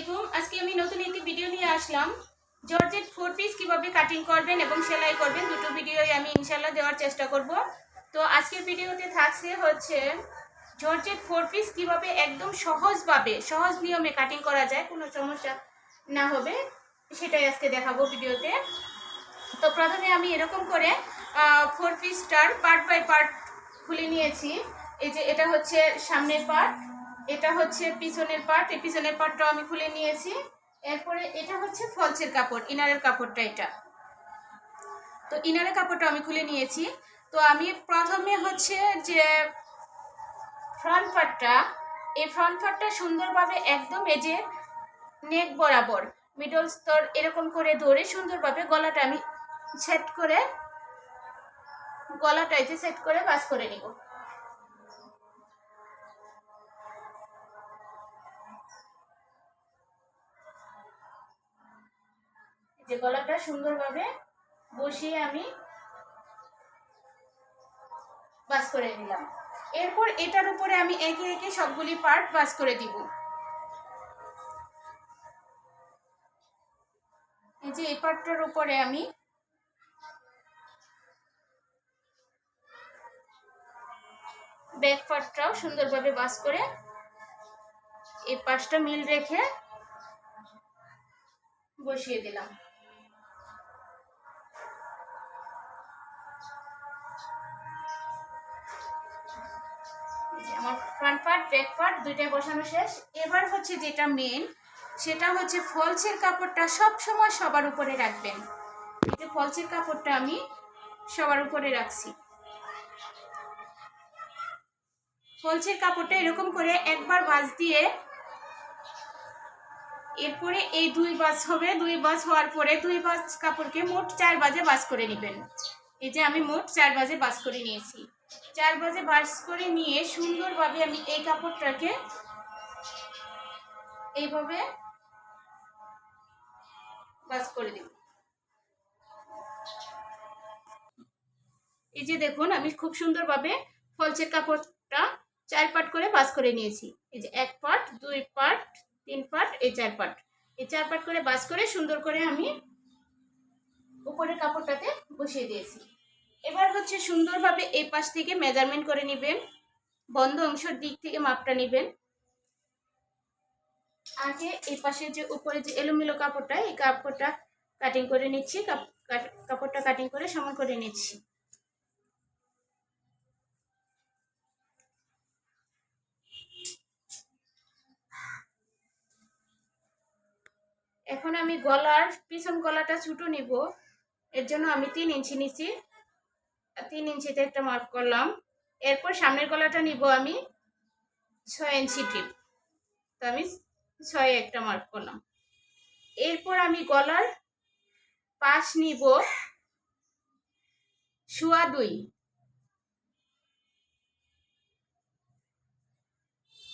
আলাইকুম। আজকে আমি নতুন একটি ভিডিও নিয়ে আসলাম। জর্জেট 4 পিস কিভাবে কাটিং করবেন এবং সেলাই করবেন, দুটো ভিডিওই আমি ইনশাআল্লাহ দেওয়ার চেষ্টা করব। তো আজকের ভিডিওতে থাকছে হচ্ছে জর্জেট 4 পিস কিভাবে একদম সহজভাবে সহজ নিয়মে কাটিং করা যায়, কোনো সমস্যা না হবে, সেটাই আজকে দেখাবো ভিডিওতে। তো প্রথমে আমি এরকম করে 4 পিসটার পার্ট বাই পার্ট খুলে নিয়েছি। এই যে এটা হচ্ছে সামনের পার্ট, এটা হচ্ছে পিছনের পার্ট, এই পিছনের পার্টটাও আমি খুলে নিয়েছি। এরপরে এটা হচ্ছে ফলসের কাপড়, ইনারের কাপড়টা এটা। তো ইনারের কাপড়টা আমি খুলে নিয়েছি। তো আমি প্রথমে হচ্ছে যে ফ্রন্ট পার্টটা, এই ফ্রন্ট পার্টটা সুন্দরভাবে একদম এই যে নেক বরাবর মিডল স্তর এরকম করে ধরে সুন্দরভাবে গলাটা আমি সেট করে, গলাটা এই যে সেট করে ভাঁজ করে নিব। যে গলাটা সুন্দরভাবে বসিয়ে আমি ভাঁজ করে নিলাম। এরপর এটার উপরে আমি একে একে সবগুলি পার্ট ভাঁজ করে দিব। এই যে এই পার্টটার উপরে আমি ব্যাক পার্টটাও সুন্দরভাবে ভাঁজ করে এই পাশটা মিল রেখে বসিয়ে দিলাম। আমার ফ্রন্ট পার্ট ব্যাক পার্ট দুইটাই বসানো শেষ। এবার হচ্ছে যেটা মেন, সেটা হচ্ছে ফলসের কাপড়টা সব সময় সবার উপরে রাখবেন। এই যে ফলসের কাপড়টা আমি সবার উপরে রাখছি। ফলসের কাপড়টা এরকম করে একবার ভাঁজ দিয়ে এরপরে এই দুই ভাঁজ হবে, দুই ভাঁজ হওয়ার পরে দুই ভাঁজ কাপড়কে মোট 4 ভাঁজে ভাঁজ করে নেবেন। এই যে আমি মোট 4 ভাঁজে ভাঁজ করে নিয়েছি। 4 ভাঁজে ভাঁজ করে নিয়ে সুন্দরভাবে আমি এই কাপড়টাকে এইভাবে ভাঁজ করে দিব। এই যে দেখুন আমি খুব সুন্দরভাবে ফলসের কাপড়টা 4 পার্ট করে ভাঁজ করে নিয়েছি। এই যে 1 পার্ট, 2 পার্ট, 3 পার্ট, এই 4 পার্ট, এই 4 পার্ট করে ভাঁজ করে সুন্দর করে আমি উপরের কাপড়টাতে বসিয়ে দিয়েছি। এবার হচ্ছে সুন্দরভাবে এই পাশ থেকে মেজারমেন্ট করে নেবেন, বন্ধ অংশের দিক থেকে মাপটা নেবেন। আগে এই পাশে যে উপরে যে এলোমেলো কাপড়টা, এই কাপড়টা কাটিং করে নিচ্ছি, কাপড়টা কাটিং করে সমান করে নিচ্ছি। এখন আমি গলার পিছন গলাটা ছোট নিব, এর জন্য আমি 3 ইঞ্চি নিচ্ছি, 3 ইঞ্চিতে একটা মার্ক করলাম। এরপর সামনের গলাটা নিব আমি 6 ইঞ্চি টিপ, তো আমি 6 একটা মার্ক করলাম। এরপর আমি গলার পাশ নিব 2.25,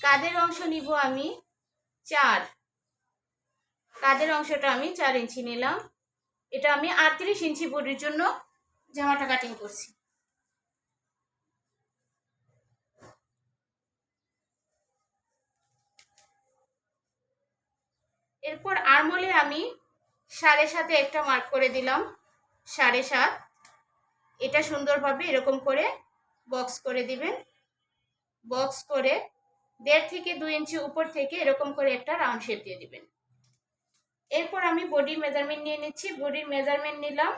কাঁধের অংশ নিব আমি 4, কাঁধের অংশটা আমি 4 ইঞ্চি নিলাম। এটা আমি 38 ইঞ্চি বডির জন্য জামাটা কাটিং করছি। এরপর আর্মহোলে আমি 7.5 একটা মার্ক করে দিলাম, 7.5। এটা সুন্দরভাবে এরকম করে বক্স করে দিবেন। বক্স করে 1.5 থেকে 2 ইঞ্চি উপর থেকে এরকম করে একটা রাউন্ড শেপ দিয়ে দিবেন। এরপর আমি বডির মেজারমেন্ট নিয়ে নিচ্ছি। বডির মেজারমেন্ট নিলাম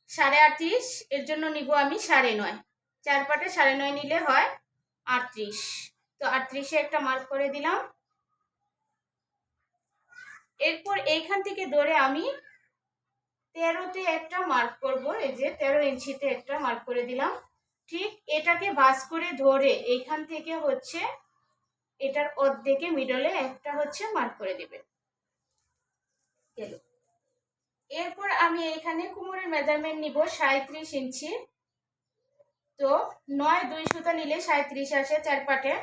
38, এর জন্য নিব আমি 9.5, 4 পাটে 9.5 নিলে হয় 38। তো 38-এ একটা মার্ক করে দিলাম। এরপর এইখান থেকে ধরে আমি 13-তে একটা মার্ক করব। এই যে 13 ইঞ্চিতে একটা মার্ক করে দিলাম। ঠিক এটাকে ভাঁজ করে ধরে এইখান থেকে হচ্ছে এটার অর্ধেকে মিডলে একটা হচ্ছে মার্ক করে দিবেন। এরপর আমি এখানে কোমরের মেজারমেন্ট নিব 37 ইঞ্চি। তো 9 2 সুতা নিলে 37 আসে 4 পাটে,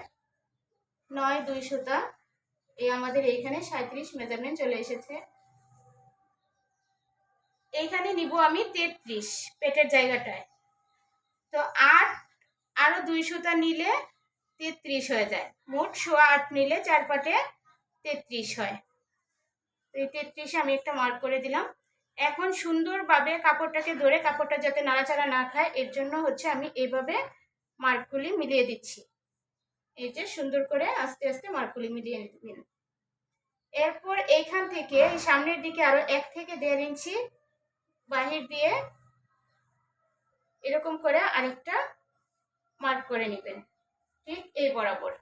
9 2 সুতা, এই আমাদের এইখানে 37 মেজারমেন্ট চলে এসেছে। এইখানে নিব আমি 33 পেটের জায়গাটায়। তো 8 আরো 2 সুতা নিলে 33 হয়ে যায়। মোট 8.25 নিলে 4 পাটে 33 হয়। তো এই 33 আমি একটা মার্ক করে দিলাম। এখন সুন্দরভাবে কাপড়টাকে ধরে, কাপড়টা যাতে নাড়াচাড়া না খায় এর জন্য হচ্ছে আমি এইভাবে মার্কগুলি মিলিয়ে দিচ্ছি। এই যে সুন্দর করে আস্তে আস্তে মার্কগুলি মিলিয়ে নিন। এরপর এইখান থেকে সামনের দিকে আরো 1 থেকে 1.5 ইঞ্চি বাহির দিয়ে এরকম করে আরেকটা মার্ক করে নেবেন, ঠিক এই বরাবর।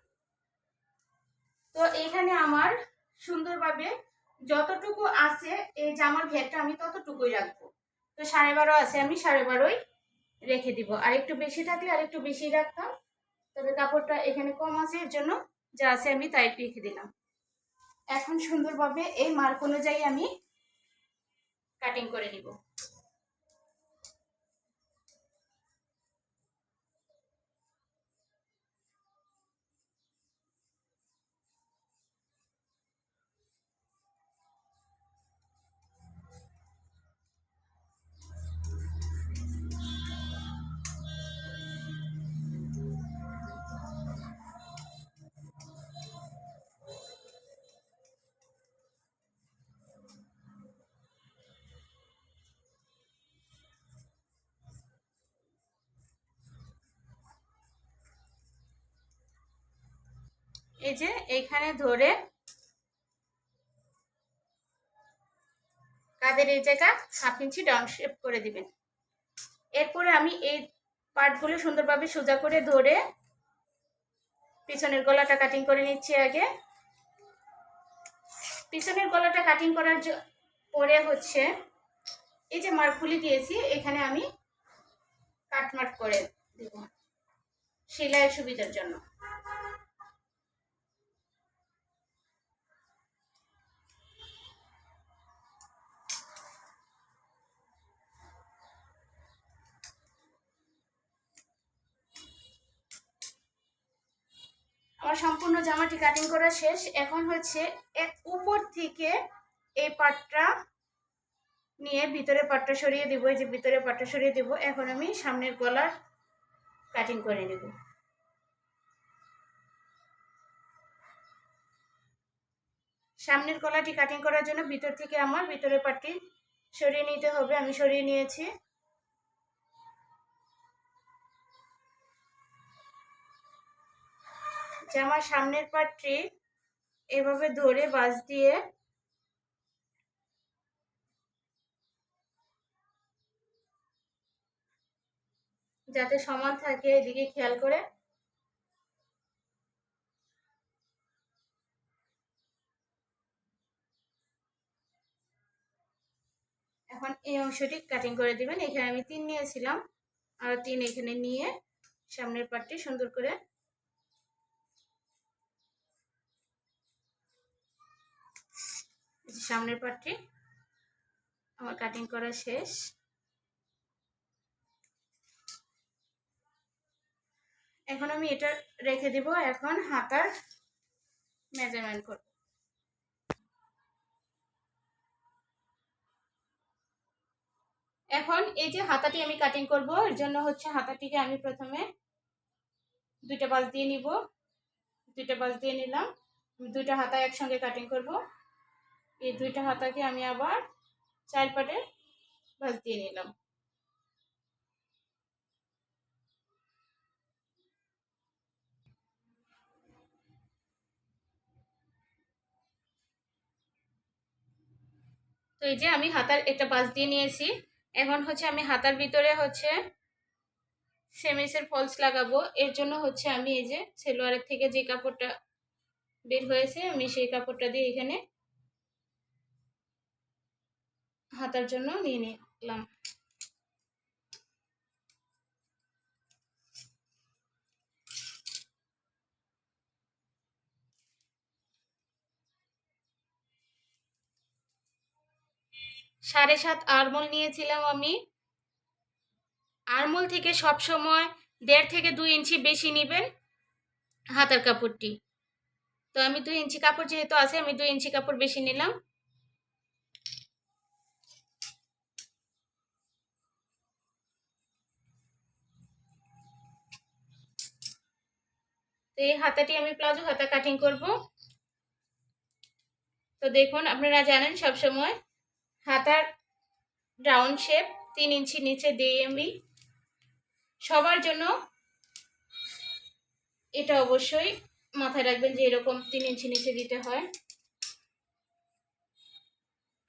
তো এইখানে আমার সুন্দরভাবে যতটুকু আছে এই জামার ঘেরটা আমি ততটুকুই রাখবো। তো 12.5 আছে, আমি 12.5 রেখে দিব। আর একটু বেশি থাকলে আর একটু বেশি রাখতাম, তবে কাপড়টা এখানে কম আছে এর জন্য যা আছে আমি তাই রেখে দিলাম। এখন সুন্দরভাবে এই মার্ক অনুযায়ী আমি কাটিং করে নিব। এই যে এইখানে ধরে কাঁধের এই জায়গা 1/2 ইঞ্চি ডাউন শেপ করে দিবেন। এরপরে আমি এই পার্টগুলো সুন্দরভাবে সোজা করে ধরে পিছনের গলাটা কাটিং করে নিচ্ছি। আগে পিছনের গলাটা কাটিং করার পরে হচ্ছে এই যে মার্কগুলি দিয়েছি এখানে আমি কাট মার্ক করে দেব সেলাইয়ের সুবিধার জন্য। আমার সম্পূর্ণ জামাটি কাটিং করা শেষ। এখন হচ্ছে উপর থেকে এই পাটটা নিয়ে ভিতরে পাটটা সরিয়ে দেবো। এই যে ভিতরে পাটটা সরিয়ে দেবো। এখন আমি সামনের গলার কাটিং করে নেব। সামনের গলাটি কাটিং করার জন্য ভিতর থেকে আমার ভিতরের পাটটি সরিয়ে নিতে হবে। আমি সরিয়ে নিয়েছি। জামার সামনের পাটটি এভাবে ধরে বাঁশ দিয়ে যাতে সমান থাকে এদিকে খেয়াল করে এখন এই অংশটি কাটিং করে দিবেন। এখানে আমি 3 নিয়েছিলাম, আর 3 এখানে নিয়ে সামনের পাটটি সুন্দর করে সামনের পাটটি আমার কাটিং করা শেষ। এখন আমি এটা রেখে দিব। এখন হাতার মেজারমেন্ট করব। এখন এই যে হাতাটি আমি কাটিং করব, এর জন্য হচ্ছে হাতাটিকে আমি প্রথমে 2টা বাঁশ দিয়ে নিব। 2টা বাঁশ দিয়ে নিলাম। আমি 2টা হাতা একসঙ্গে কাটিং করব। এই 2টা হাতাকে আমি আবার 4 পাটে বাঁশ দিয়ে নিলাম। তো এই যে আমি হাতার একটা বাঁশ দিয়ে নিয়েছি। এখন হচ্ছে আমি হাতার ভিতরে হচ্ছে সেমিসের ফলস লাগাবো। এর জন্য হচ্ছে আমি এই যে সেলোয়ারের থেকে যে কাপড়টা বের হয়েছে আমি সেই কাপড়টা দিয়ে এখানে হাতার জন্য নিয়ে নিলাম। সাড়ে 7 আরমোল নিয়েছিলাম আমি। আরমোল থেকে সব সময় 1.5 থেকে 2 ইঞ্চি বেশি নেবেন হাতার কাপড়টি। তো আমি 2 ইঞ্চি কাপড় যেহেতু আছে আমি 2 ইঞ্চি কাপড় বেশি নিলাম। তো এই হাতাটি আমি প্লাজো হাতা কাটিং করব। তো দেখুন, আপনারা জানেন সবসময় হাতার রাউন্ড শেপ 3 ইঞ্চি নিচে দিয়ে আমি সবার জন্য এটা অবশ্যই মাথায় রাখবেন যে এরকম 3 ইঞ্চি নিচে দিতে হয়।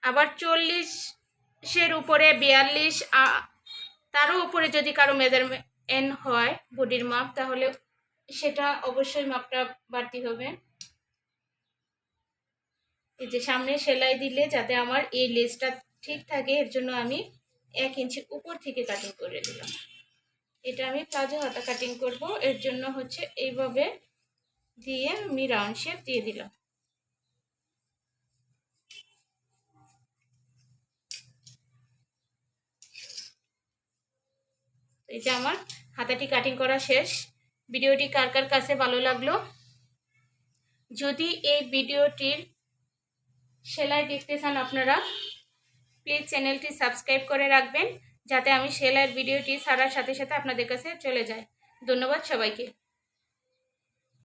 আবার 40-এর উপরে 42 তারও উপরে যদি কারো মেজারমেন্ট হয় বডির মাপ, তাহলে সেটা অবশ্যই মাপটা বাড়তি হবে। এই যে সামনে সেলাই দিলে যাতে আমার এই লেসটা ঠিক থাকে, এর জন্য আমি 1 ইঞ্চি উপর থেকে কাটিং করে দিলাম। এটা আমি প্লাজো হাতা কাটিং করব, এর জন্য হচ্ছে এইভাবে দিয়ে আমি রাউন্ড শেপ দিয়ে দিলাম। এই যে আমার হাতাটি কাটিং করা শেষ। ভিডিওটি কার কার কাছে ভালো লাগলো, যদি এই ভিডিওটির সেলাই দেখতে চান আপনারা প্লিজ চ্যানেলটি সাবস্ক্রাইব করে রাখবেন, যাতে আমি সেলাইয়ের ভিডিওটি ছাড়ার সাথে সাথে আপনাদের কাছে চলে যায়। ধন্যবাদ সবাইকে।